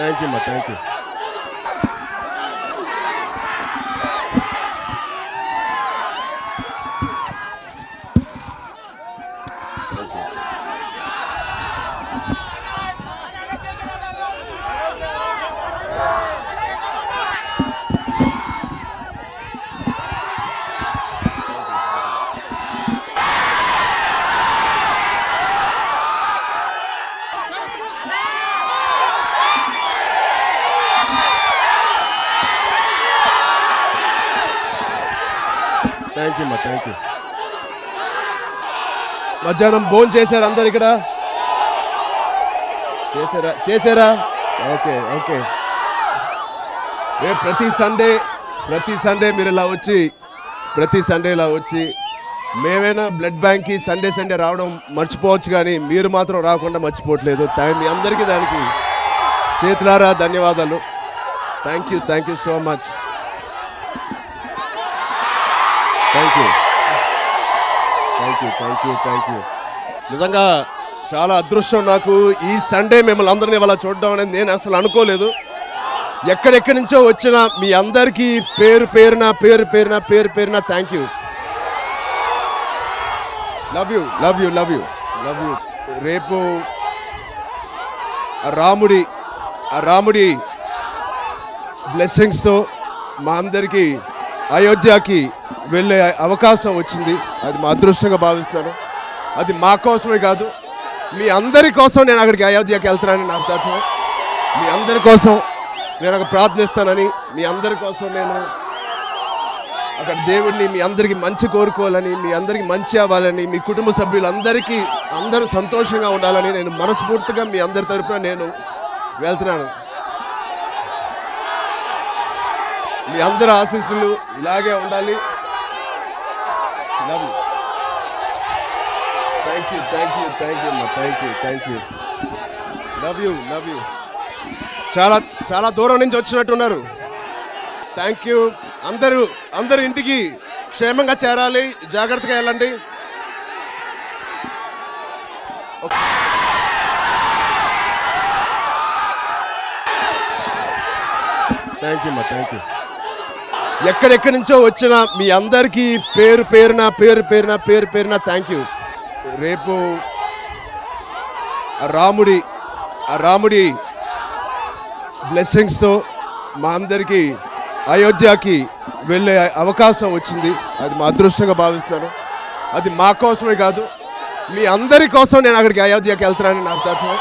Thank you అమ్మా, thank you. Thank you అమ్మా, thank you. మధ్యాహ్నం భోజనం చేశారు అందరు ఇక్కడ? చేశారా? Okay okay. రేపు ప్రతి సండే మీరు ఇలా వచ్చి మేమైనా బ్లడ్ బ్యాంక్కి సండే రావడం మర్చిపోవచ్చు, కానీ మీరు మాత్రం రాకుండా మర్చిపోవట్లేదు. మీ అందరికీ దానికి చేతులారా ధన్యవాదాలు. Thank you so much. Thank you. నిజంగా చాలా అదృష్టం నాకు ఈ సండే మిమ్మల్ని అందరినీ ఇలా చూడడం అనేది నేను అసలు అనుకోలేదు. ఎక్కడెక్కడి నుంచో వచ్చిన మీ అందరికీ పేరు పేరున థ్యాంక్ యూ. Love you. రేపు రాముడి బ్లెస్సింగ్స్తో మా అందరికీ అయోధ్యకి వెళ్ళే అవకాశం వచ్చింది. అది మా అదృష్టంగా భావిస్తున్నాను. అది మా కోసమే కాదు, మీ అందరి కోసం నేను అక్కడికి అయోధ్యకి వెళ్తున్నానని నాకు తరఫున మీ అందరి కోసం నేను అక్కడ ప్రార్థిస్తానని, మీ అందరి కోసం నేను అక్కడ దేవుడిని మీ అందరికీ మంచి కోరుకోవాలని, మీ అందరికీ మంచి అవ్వాలని, మీ కుటుంబ సభ్యులందరికీ అందరూ సంతోషంగా ఉండాలని నేను మనస్ఫూర్తిగా మీ అందరి తరఫున నేను వెళ్తున్నాను. మీ అందరి ఆశీస్సులు ఇలాగే ఉండాలి. Thank you. Love you. చాలా దూరం నుంచి వచ్చినట్టున్నారు. Thank you. అందరూ ఇంటికి క్షేమంగా చేరాలి, జాగ్రత్తగా వెళ్ళండి. Thank you. ఎక్కడెక్కడి నుంచో వచ్చిన మీ అందరికీ పేరు పేరున థ్యాంక్ యూ. రేపు రాముడి బ్లెస్సింగ్స్తో మా అందరికీ అయోధ్యకి వెళ్ళే అవకాశం వచ్చింది. అది మా అదృష్టంగా భావిస్తున్నాను. అది మా కోసమే కాదు, మీ అందరి కోసం నేను అక్కడికి అయోధ్యకి వెళ్తున్నానని నాకు తరఫున